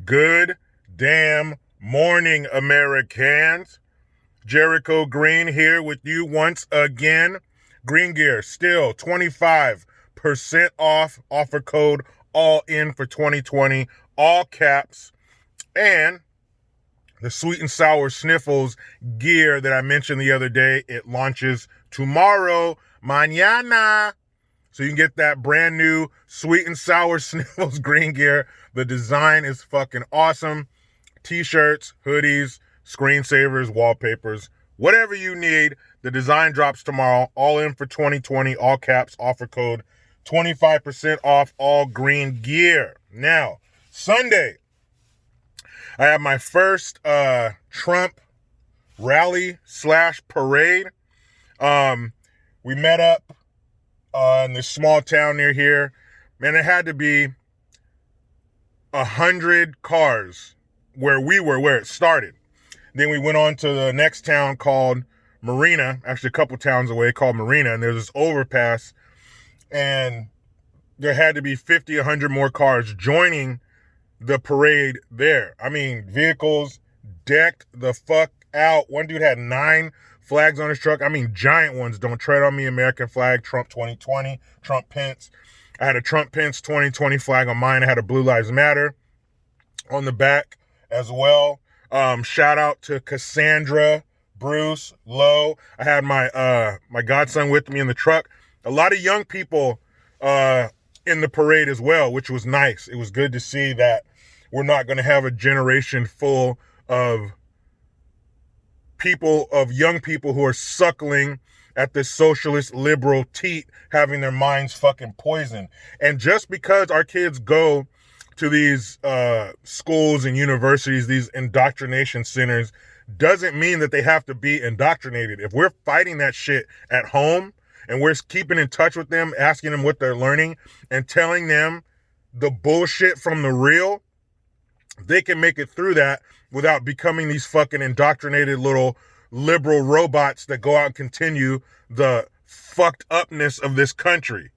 Good damn morning, Americans. Jericho Green here with you once again. Green Gear still 25% off. Offer code all in for 2020, all caps. And the sweet and sour sniffles gear that I mentioned the other day, it launches tomorrow, mañana. So you can get that brand new sweet and sour sniffles green gear. The design is fucking awesome. T-shirts, hoodies, screensavers, wallpapers, whatever you need. The design drops tomorrow. All in for 2020, all caps, offer code 25% off all green gear. Now, Sunday, I have my first Trump rally / parade. We met up in this small town near here. Man, it had to be 100 cars where we were, where it started. Then we went on to the next town called Marina, actually a couple towns away, called Marina, and there's this overpass, and there had to be 50, 100 more cars joining the parade there. I mean, vehicles decked the fuck out. One dude had 9 flags on his truck. I mean, giant ones. Don't tread on me, American flag, Trump 2020, Trump Pence. I had a Trump Pence 2020 flag on mine. I had a Blue Lives Matter on the back as well. Shout out to Cassandra, Bruce, Lowe. I had my godson with me in the truck. A lot of young people in the parade as well, which was nice. It was good to see that we're not going to have a generation full of people, of young people who are suckling at this socialist liberal teat, having their minds fucking poisoned. And just because our kids go to these schools and universities, these indoctrination centers, doesn't mean that they have to be indoctrinated. If we're fighting that shit at home and we're keeping in touch with them, asking them what they're learning and telling them the bullshit from the real, they can make it through that without becoming these fucking indoctrinated little liberal robots that go out and continue the fucked upness of this country.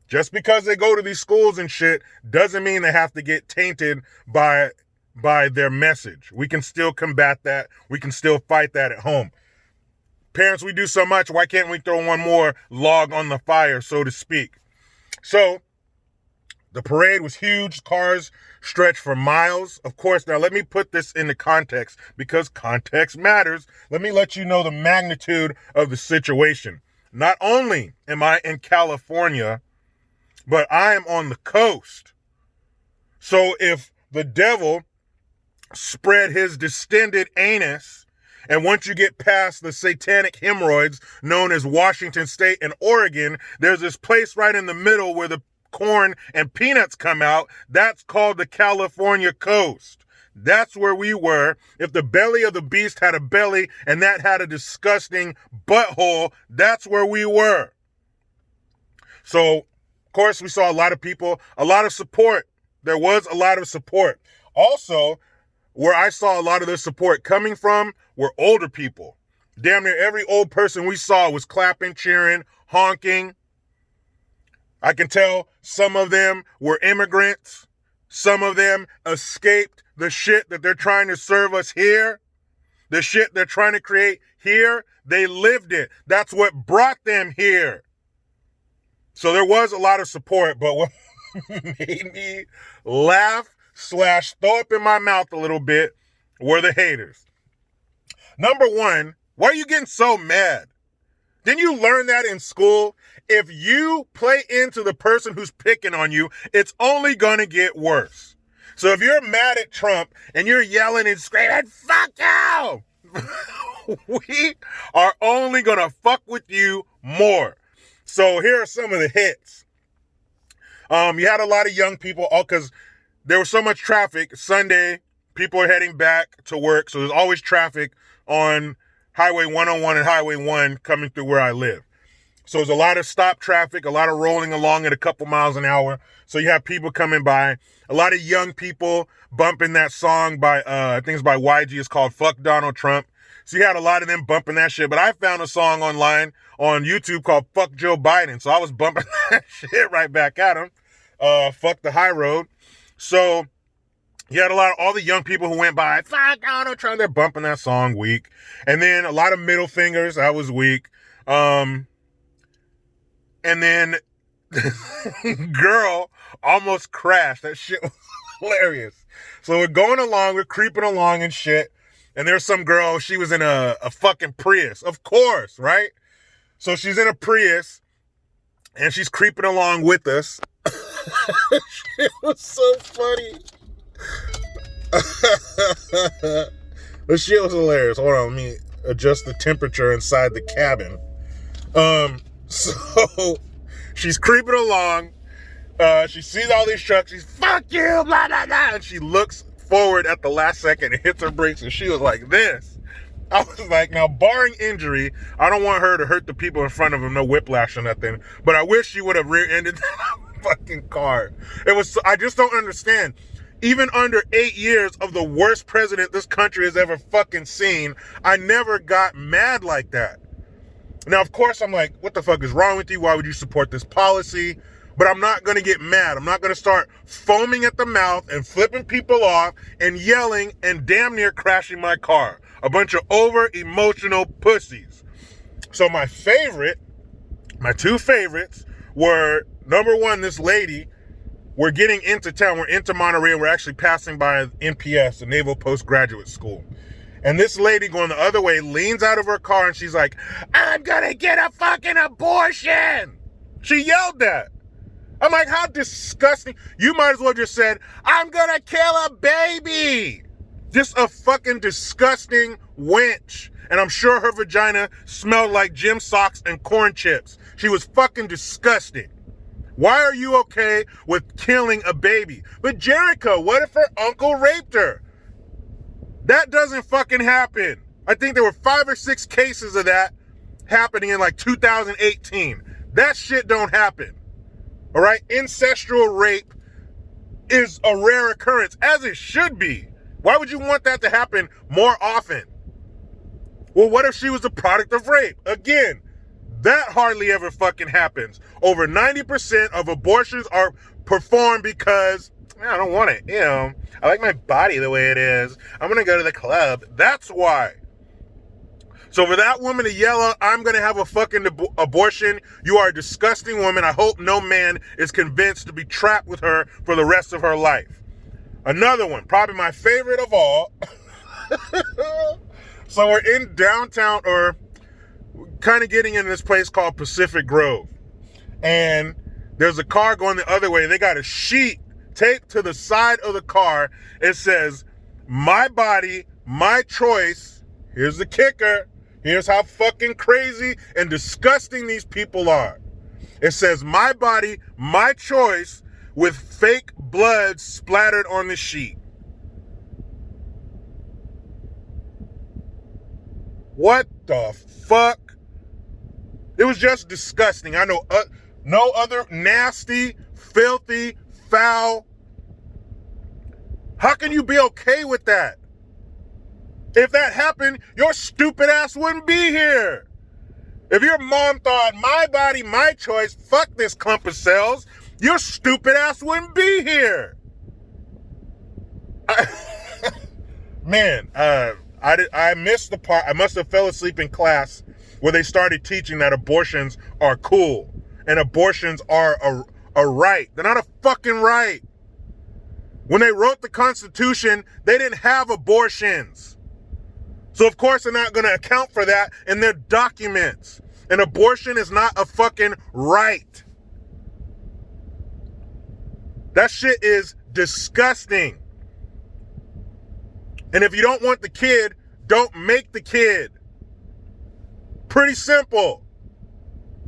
Just because they go to these schools and shit doesn't mean they have to get tainted by their message. We can still combat that. We can still fight that at home. Parents, we do so much. Why can't we throw one more log on the fire, so to speak? So the parade was huge. Cars stretched for miles. Of course, now let me put this into context because context matters. Let me let you know the magnitude of the situation. Not only am I in California, but I am on the coast. So if the devil spread his distended anus, and once you get past the satanic hemorrhoids known as Washington State and Oregon, there's this place right in the middle where the corn and peanuts come out. That's called the California coast. That's where we were. If the belly of the beast had a belly and that had a disgusting butthole, that's where we were. So, of course, we saw a lot of people, a lot of support. There was a lot of support. Also, where I saw a lot of the support coming from were older people. Damn near every old person we saw was clapping, cheering, honking. I can tell some of them were immigrants. Some of them escaped the shit that they're trying to serve us here. The shit they're trying to create here, they lived it. That's what brought them here. So there was a lot of support, but what made me laugh / throw up in my mouth a little bit were the haters. Number one, why are you getting so mad? Didn't you learn that in school? If you play into the person who's picking on you, it's only gonna get worse. So if you're mad at Trump and you're yelling and screaming, fuck you, we are only gonna fuck with you more. So here are some of the hits. You had a lot of young people, all because there was so much traffic. Sunday, people are heading back to work, so there's always traffic on Highway 101 and Highway 1 coming through where I live. So there's a lot of stop traffic, a lot of rolling along at a couple miles an hour. So you have people coming by, a lot of young people bumping that song by, I think it's by YG, it's called Fuck Donald Trump. So you had a lot of them bumping that shit. But I found a song online on YouTube called Fuck Joe Biden. So I was bumping that shit right back at him. Fuck the high road. So You had all the young people who went by, fuck Donald Trump, they're bumping that song, weak. And then a lot of middle fingers, that was weak. And then girl almost crashed. That shit was hilarious. So we're going along, we're creeping along and shit. And there's some girl, she was in a fucking Prius. Of course, right? So she's in a Prius and she's creeping along with us. It was so funny. The shit was hilarious. Hold on, let me adjust the temperature inside the cabin. So she's creeping along. She sees all these trucks. She's, fuck you, blah, blah, blah. And she looks forward at the last second and hits her brakes, and she was like this. I was like, now, barring injury, I don't want her to hurt the people in front of him, no whiplash or nothing, but I wish she would have rear-ended that fucking car. I just don't understand. Even under 8 years of the worst president this country has ever fucking seen, I never got mad like that. Now, of course, I'm like, what the fuck is wrong with you? Why would you support this policy? But I'm not going to get mad. I'm not going to start foaming at the mouth and flipping people off and yelling and damn near crashing my car. A bunch of over-emotional pussies. So my two favorites were, number one, this lady. We're getting into town. We're into Monterey. We're actually passing by NPS, the Naval Postgraduate School. And this lady going the other way leans out of her car and she's like, I'm going to get a fucking abortion. She yelled that. I'm like, how disgusting. You might as well just said, I'm going to kill a baby. Just a fucking disgusting wench. And I'm sure her vagina smelled like gym socks and corn chips. She was fucking disgusting. Why are you okay with killing a baby? But Jericho, what if her uncle raped her? That doesn't fucking happen. I think there were 5 or 6 cases of that happening in like 2018. That shit don't happen. All right? Ancestral rape is a rare occurrence, as it should be. Why would you want that to happen more often? Well, what if she was a product of rape? Again, that hardly ever fucking happens. Over 90% of abortions are performed because, I don't want it. I like my body the way it is. I'm going to go to the club. That's why. So for that woman to yell out, I'm going to have a fucking abortion, you are a disgusting woman. I hope no man is convinced to be trapped with her for the rest of her life. Another one, probably my favorite of all. So we're in downtown, or kind of getting into this place called Pacific Grove. And there's a car going the other way. They got a sheet taped to the side of the car. It says, my body, my choice. Here's the kicker. Here's how fucking crazy and disgusting these people are. It says, my body, my choice, with fake blood splattered on the sheet. What the fuck? It was just disgusting. I know no other nasty, filthy, foul. How can you be okay with that? If that happened, your stupid ass wouldn't be here. If your mom thought, my body, my choice, fuck this clump of cells, your stupid ass wouldn't be here. I missed the part. I must have fell asleep in class where they started teaching that abortions are cool and abortions are a right. They're not a fucking right. When they wrote the Constitution, they didn't have abortions. So of course they're not going to account for that in their documents. An abortion is not a fucking right. That shit is disgusting. And if you don't want the kid, don't make the kid. Pretty simple.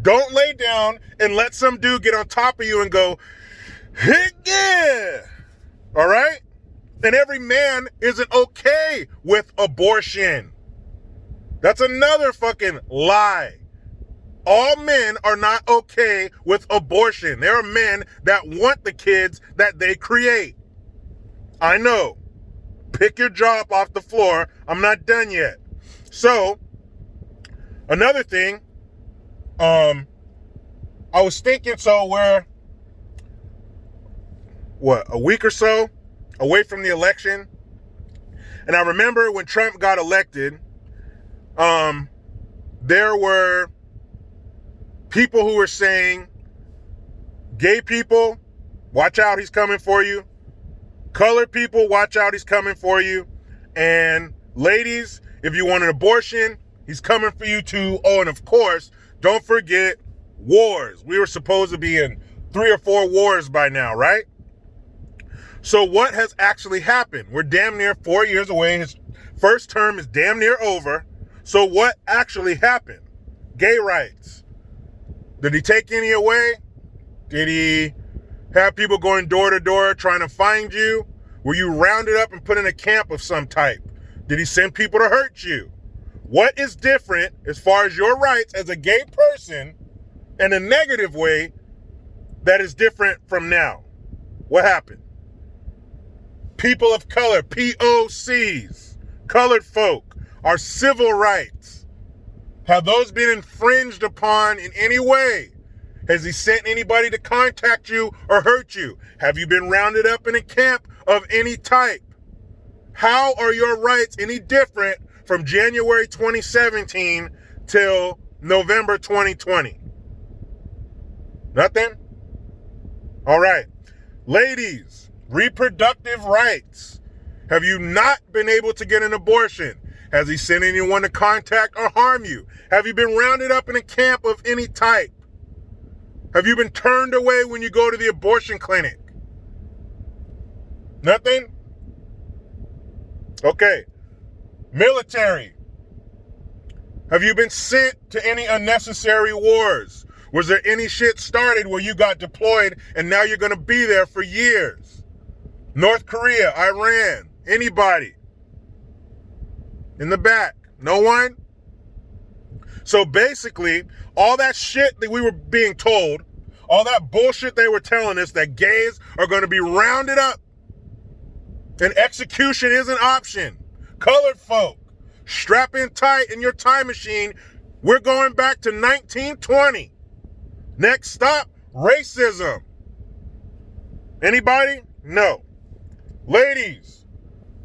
Don't lay down and let some dude get on top of you and go, yeah. All right? And every man isn't okay with abortion. That's another fucking lie. All men are not okay with abortion. There are men that want the kids that they create. I know. Pick your jaw up off the floor. I'm not done yet. So, another thing, I was thinking, so we're, a week or so away from the election. And I remember when Trump got elected, there were people who were saying, gay people, watch out, he's coming for you. Colored people, watch out, he's coming for you. And ladies, if you want an abortion, he's coming for you too. Oh, and of course, don't forget wars. We were supposed to be in 3 or 4 wars by now, right? So what has actually happened? We're damn near 4 years away. His first term is damn near over. So what actually happened? Gay rights. Did he take any away? Did he have people going door to door trying to find you? Were you rounded up and put in a camp of some type? Did he send people to hurt you? What is different as far as your rights as a gay person in a negative way that is different from now? What happened? People of color, POCs, colored folk, our civil rights. Have those been infringed upon in any way? Has he sent anybody to contact you or hurt you? Have you been rounded up in a camp of any type? How are your rights any different from January 2017 till November 2020? Nothing? All right. Ladies, reproductive rights. Have you not been able to get an abortion? Has he sent anyone to contact or harm you? Have you been rounded up in a camp of any type? Have you been turned away when you go to the abortion clinic? Nothing? Okay. Military. Have you been sent to any unnecessary wars? Was there any shit started where you got deployed and now you're going to be there for years? North Korea, Iran, anybody? In the back? No one? So basically, all that shit that we were being told, all that bullshit they were telling us that gays are going to be rounded up and execution is an option. Colored folk, strap in tight in your time machine. We're going back to 1920. Next stop, racism. Anybody? No. Ladies,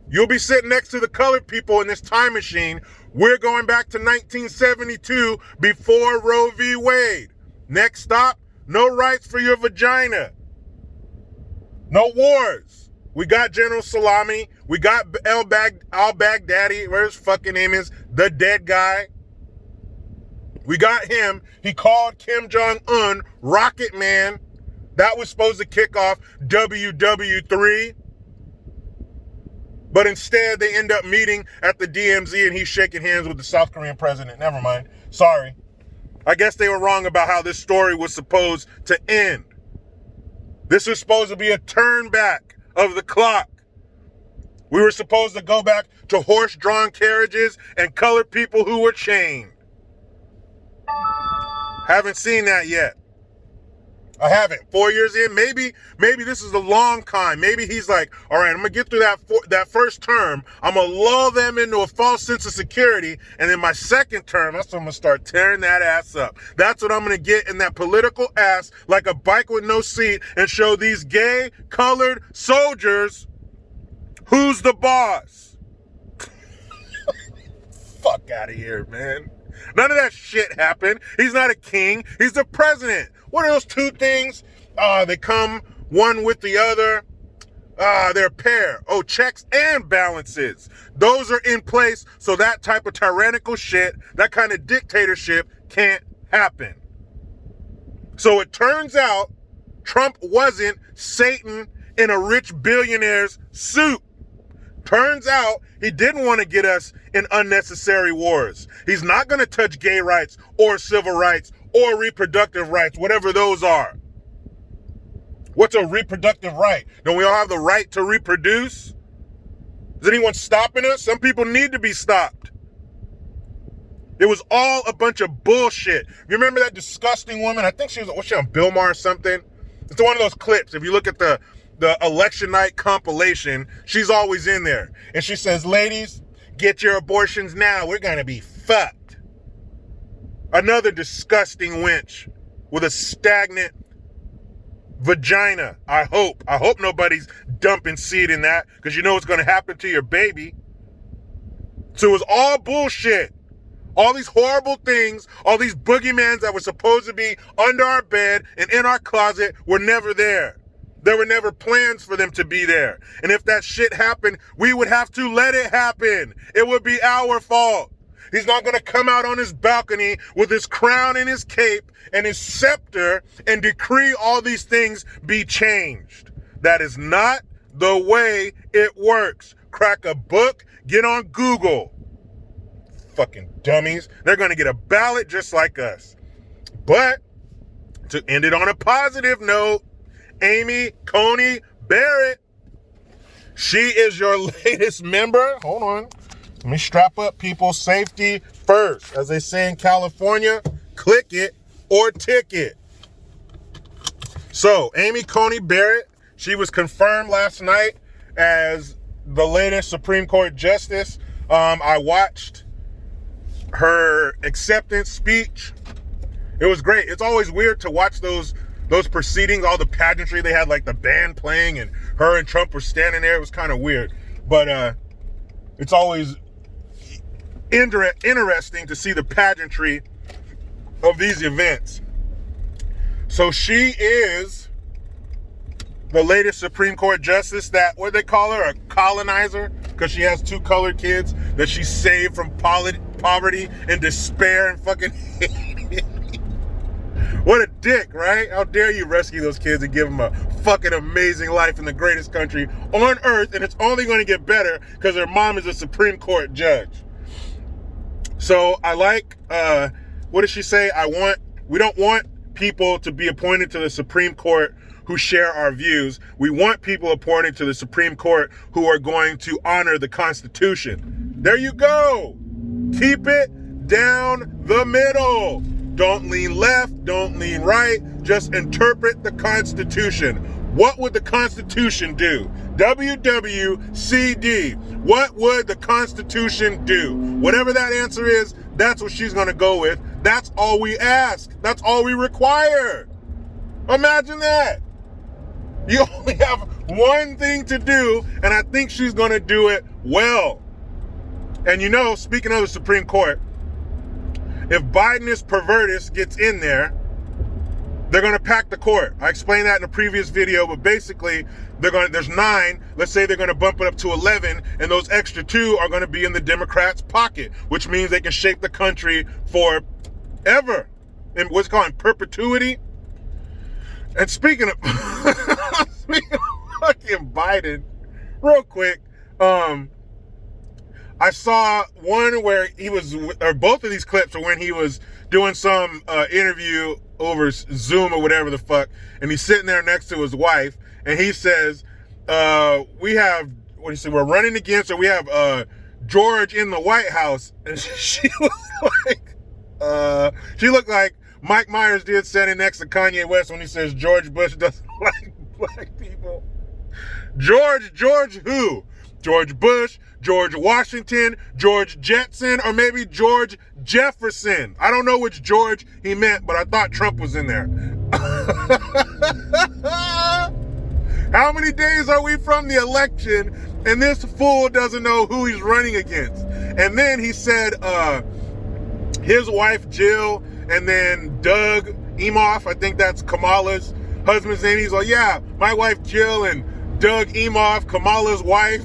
you'll be sitting next to the colored people in this time machine. We're going back to 1972 before Roe v. Wade. Next stop, no rights for your vagina. No wars. We got General Salami. We got al-Baghdadi, where his fucking name is, the dead guy. We got him. He called Kim Jong-un Rocket Man. That was supposed to kick off WW3. But instead, they end up meeting at the DMZ and he's shaking hands with the South Korean president. Never mind. Sorry. I guess they were wrong about how this story was supposed to end. This was supposed to be a turn back of the clock. We were supposed to go back to horse-drawn carriages and colored people who were chained. Haven't seen that yet. I haven't. 4 years in, maybe this is the long con. Maybe he's like, all right, I'm going to get through that first term. I'm going to lull them into a false sense of security. And then my second term, that's when I'm going to start tearing that ass up. That's what I'm going to get in that political ass like a bike with no seat and show these gay colored soldiers who's the boss. Fuck out of here, man. None of that shit happened. He's not a king. He's the president. What are those two things? They come one with the other. They're a pair. Oh, checks and balances. Those are in place so that type of tyrannical shit, that kind of dictatorship can't happen. So it turns out Trump wasn't Satan in a rich billionaire's suit. Turns out he didn't want to get us in unnecessary wars. He's not going to touch gay rights or civil rights or reproductive rights, whatever those are. What's a reproductive right? Don't we all have the right to reproduce? Is anyone stopping us? Some people need to be stopped. It was all a bunch of bullshit. You remember that disgusting woman? I think she was she on Bill Maher or something? It's one of those clips. If you look at the election night compilation, she's always in there. And she says, ladies, get your abortions now. We're going to be fucked. Another disgusting wench with a stagnant vagina. I hope nobody's dumping seed in that, because you know what's going to happen to your baby. So it was all bullshit. All these horrible things, all these boogeymans that were supposed to be under our bed and in our closet were never there. There were never plans for them to be there. And if that shit happened, we would have to let it happen. It would be our fault. He's not going to come out on his balcony with his crown and his cape and his scepter and decree all these things be changed. That is not the way it works. Crack a book, get on Google. Fucking dummies. They're going to get a ballot just like us. But to end it on a positive note, Amy Coney Barrett, she is your latest member. Hold on. Let me strap up, people. Safety first. As they say in California, click it or ticket. So, Amy Coney Barrett, she was confirmed last night as the latest Supreme Court justice. I watched her acceptance speech. It was great. It's always weird to watch those proceedings, all the pageantry. They had like the band playing and her and Trump were standing there. It was kind of weird. But it's always interesting to see the pageantry of these events. So she is the latest Supreme Court justice that, what they call her, a colonizer, because she has 2 colored kids that she saved from poverty and despair and fucking hate. What a dick, right? How dare you rescue those kids and give them a fucking amazing life in the greatest country on earth, and it's only going to get better because their mom is a Supreme Court judge. So I like, what did she say? We don't want people to be appointed to the Supreme Court who share our views. We want people appointed to the Supreme Court who are going to honor the Constitution. There you go. Keep it down the middle. Don't lean left, don't lean right. Just interpret the Constitution. What would the Constitution do? WWCD. What would the Constitution do? Whatever that answer is, that's what she's going to go with. That's all we ask. That's all we require. Imagine that. You only have one thing to do, and I think she's going to do it well. And you know, speaking of the Supreme Court, if Bidenist pervertus gets in there, they're going to pack the court. I explained that in a previous video, but basically, there's 9. Let's say they're going to bump it up to 11, and those extra 2 are going to be in the Democrats' pocket, which means they can shape the country forever. In what's called perpetuity. And speaking of fucking Biden, real quick, I saw one where he was, or both of these clips are when he was doing some interview over Zoom or whatever the fuck, and he's sitting there next to his wife, and he says, we have, what do you say, we're running against, or we have George in the White House, and she was like, she looked like Mike Myers did standing next to Kanye West when he says George Bush doesn't like black people. George who? George Bush, George Washington, George Jetson, or maybe George Jefferson. I don't know which George he meant, but I thought Trump was in there. How many days are we from the election and this fool doesn't know who he's running against? And then he said his wife Jill, and then Doug Emhoff, I think that's Kamala's husband's name. He's like, yeah, my wife Jill and Doug Emhoff, Kamala's wife.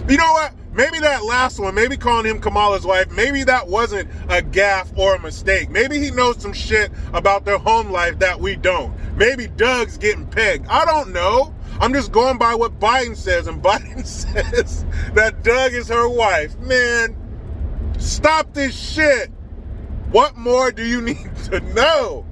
You know what? Maybe that last one, maybe calling him Kamala's wife, maybe that wasn't a gaffe or a mistake. Maybe he knows some shit about their home life that we don't. Maybe Doug's getting pegged. I don't know. I'm just going by what Biden says, and Biden says that Doug is her wife. Man, stop this shit. What more do you need to know?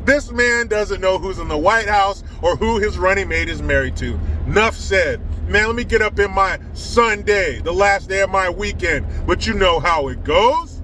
This man doesn't know who's in the White House or who his running mate is married to. Enough said. Man, let me get up in my Sunday, the last day of my weekend. But you know how it goes.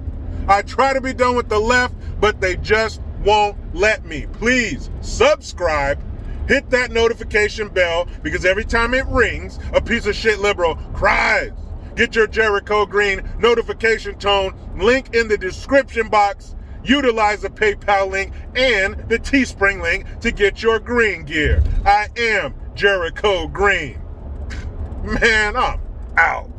I try to be done with the left, but they just won't let me. Please subscribe. Hit that notification bell, because every time it rings, a piece of shit liberal cries. Get your Jericho Green notification tone. Link in the description box. Utilize the PayPal link and the Teespring link to get your green gear. I am Jericho Green. Man, I'm out.